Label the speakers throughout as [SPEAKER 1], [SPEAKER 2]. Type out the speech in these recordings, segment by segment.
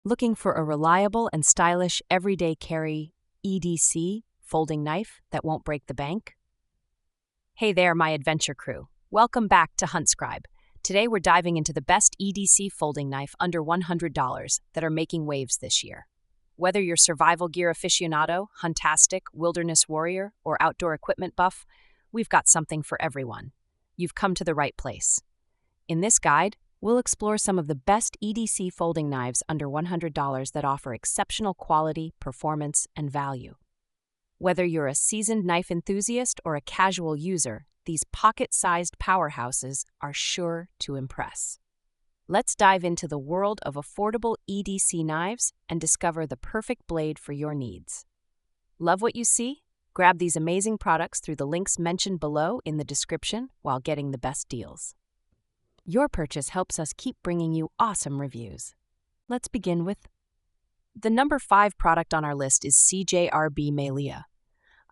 [SPEAKER 1] Looking for a reliable and stylish everyday carry EDC folding knife that won't break the bank? Hey there, my adventure crew. Welcome back to Huntscribe. Today we're diving into the best EDC folding knife under $100 that are making waves this year. Whether you're survival gear aficionado, huntastic, wilderness warrior, or outdoor equipment buff, we've got something for everyone. You've come to the right place. In this guide, we'll explore some of the best EDC folding knives under $100 that offer exceptional quality, performance, and value. Whether you're a seasoned knife enthusiast or a casual user, these pocket-sized powerhouses are sure to impress. Let's dive into the world of affordable EDC knives and discover the perfect blade for your needs. Love what you see? Grab these amazing products through the links mentioned below in the description while getting the best deals. Your purchase helps us keep bringing you awesome reviews. Let's begin with the number 5 product on our list is CJRB Maileah.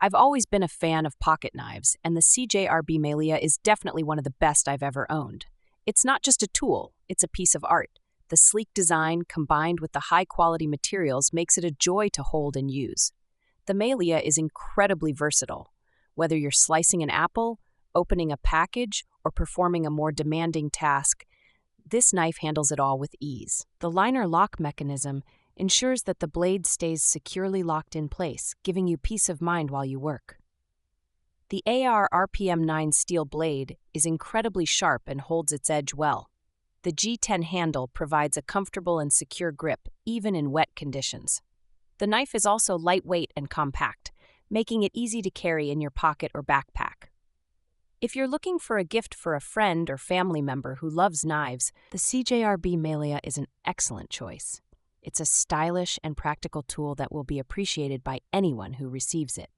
[SPEAKER 1] I've always been a fan of pocket knives, and the CJRB Maileah is definitely one of the best I've ever owned. It's not just a tool, it's a piece of art. The sleek design combined with the high-quality materials makes it a joy to hold and use. The Maileah is incredibly versatile. Whether you're slicing an apple, opening a package, or performing a more demanding task, this knife handles it all with ease. The liner lock mechanism ensures that the blade stays securely locked in place, giving you peace of mind while you work. The AR RPM9 steel blade is incredibly sharp and holds its edge well. The G10 handle provides a comfortable and secure grip, even in wet conditions. The knife is also lightweight and compact, making it easy to carry in your pocket or backpack. If you're looking for a gift for a friend or family member who loves knives, the CJRB Maileah is an excellent choice. It's a stylish and practical tool that will be appreciated by anyone who receives it.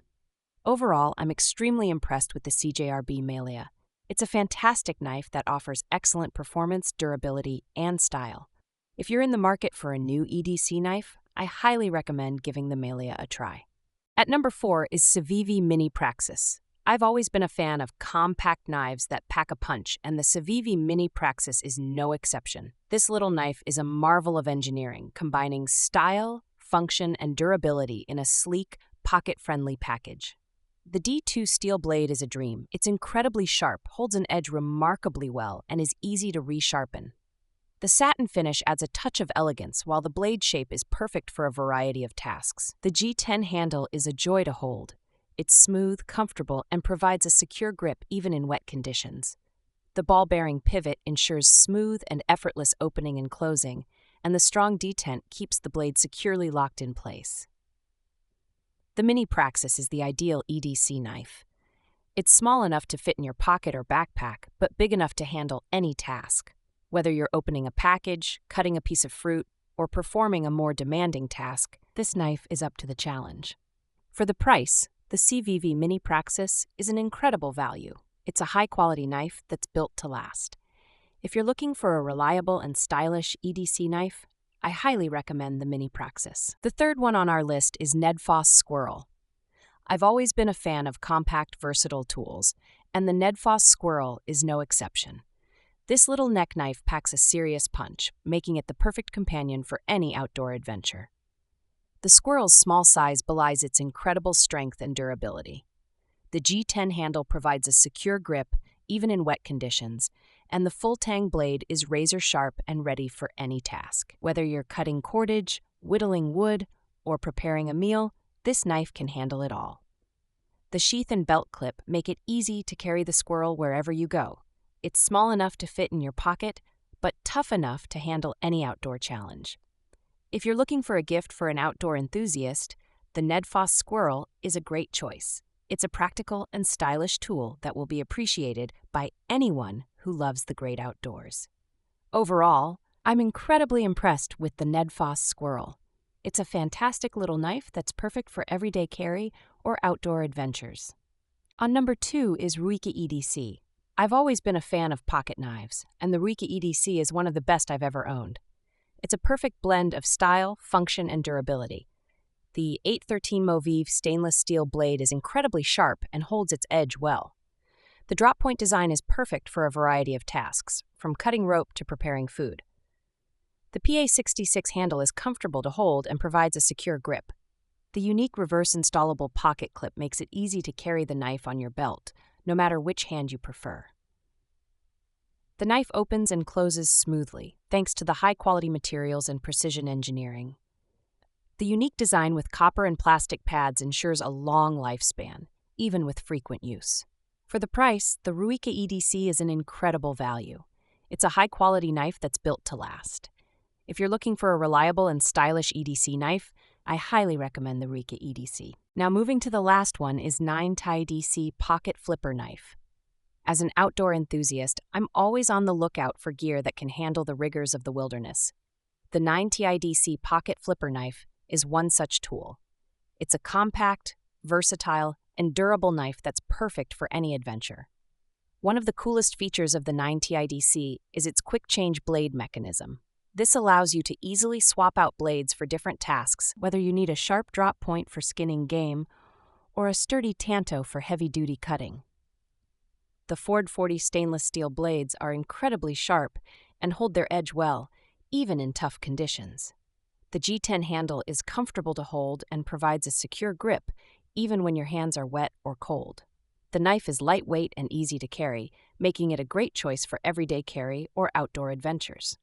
[SPEAKER 1] Overall, I'm extremely impressed with the CJRB Maileah. It's a fantastic knife that offers excellent performance, durability, and style. If you're in the market for a new EDC knife, I highly recommend giving the Maileah a try. At number 4 is CIVIVI Mini Praxis. I've always been a fan of compact knives that pack a punch, and the CIVIVI Mini Praxis is no exception. This little knife is a marvel of engineering, combining style, function, and durability in a sleek, pocket-friendly package. The D2 steel blade is a dream. It's incredibly sharp, holds an edge remarkably well, and is easy to resharpen. The satin finish adds a touch of elegance, while the blade shape is perfect for a variety of tasks. The G10 handle is a joy to hold. It's smooth, comfortable, and provides a secure grip even in wet conditions. The ball-bearing pivot ensures smooth and effortless opening and closing, and the strong detent keeps the blade securely locked in place. The Mini Praxis is the ideal EDC knife. It's small enough to fit in your pocket or backpack, but big enough to handle any task. Whether you're opening a package, cutting a piece of fruit, or performing a more demanding task, this knife is up to the challenge. For the price, the CIVIVI Mini Praxis is an incredible value. It's a high-quality knife that's built to last. If you're looking for a reliable and stylish EDC knife, I highly recommend the Mini Praxis. The third one on our list is NedFoss Squirrel. I've always been a fan of compact, versatile tools, and the NedFoss Squirrel is no exception. This little neck knife packs a serious punch, making it the perfect companion for any outdoor adventure. The Squirrel's small size belies its incredible strength and durability. The G10 handle provides a secure grip, even in wet conditions, and the full tang blade is razor-sharp and ready for any task. Whether you're cutting cordage, whittling wood, or preparing a meal, this knife can handle it all. The sheath and belt clip make it easy to carry the Squirrel wherever you go. It's small enough to fit in your pocket, but tough enough to handle any outdoor challenge. If you're looking for a gift for an outdoor enthusiast, the NedFoss Squirrel is a great choice. It's a practical and stylish tool that will be appreciated by anyone who loves the great outdoors. Overall, I'm incredibly impressed with the NedFoss Squirrel. It's a fantastic little knife that's perfect for everyday carry or outdoor adventures. On number 2 is Ruike EDC. I've always been a fan of pocket knives, and the Ruike EDC is one of the best I've ever owned. It's a perfect blend of style, function, and durability. The 813 Movive stainless steel blade is incredibly sharp and holds its edge well. The drop point design is perfect for a variety of tasks, from cutting rope to preparing food. The PA66 handle is comfortable to hold and provides a secure grip. The unique reverse installable pocket clip makes it easy to carry the knife on your belt, no matter which hand you prefer. The knife opens and closes smoothly, thanks to the high-quality materials and precision engineering. The unique design with copper and plastic pads ensures a long lifespan, even with frequent use. For the price, the Ruike EDC is an incredible value. It's a high-quality knife that's built to last. If you're looking for a reliable and stylish EDC knife, I highly recommend the Ruike EDC. Now moving to the last one is 9TIDC Pocket Flipper Knife. As an outdoor enthusiast, I'm always on the lookout for gear that can handle the rigors of the wilderness. The 9TIDC Pocket Flipper Knife is one such tool. It's a compact, versatile, and durable knife that's perfect for any adventure. One of the coolest features of the 9TIDC is its quick-change blade mechanism. This allows you to easily swap out blades for different tasks, whether you need a sharp drop point for skinning game or a sturdy tanto for heavy-duty cutting. The Ford 40 stainless steel blades are incredibly sharp and hold their edge well, even in tough conditions. The G10 handle is comfortable to hold and provides a secure grip, even when your hands are wet or cold. The knife is lightweight and easy to carry, making it a great choice for everyday carry or outdoor adventures.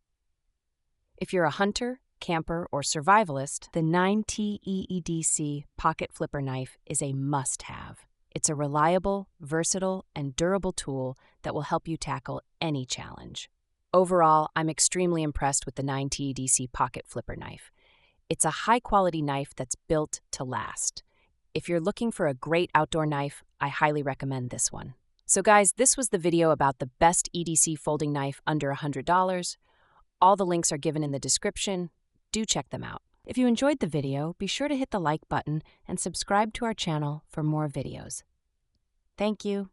[SPEAKER 1] If you're a hunter, camper, or survivalist, the 9T EDC Pocket Flipper Knife is a must-have. It's a reliable, versatile, and durable tool that will help you tackle any challenge. Overall, I'm extremely impressed with the 9T EDC Pocket Flipper Knife. It's a high-quality knife that's built to last. If you're looking for a great outdoor knife, I highly recommend this one. So guys, this was the video about the best EDC folding knife under $100. All the links are given in the description. Do check them out. If you enjoyed the video, be sure to hit the like button and subscribe to our channel for more videos. Thank you.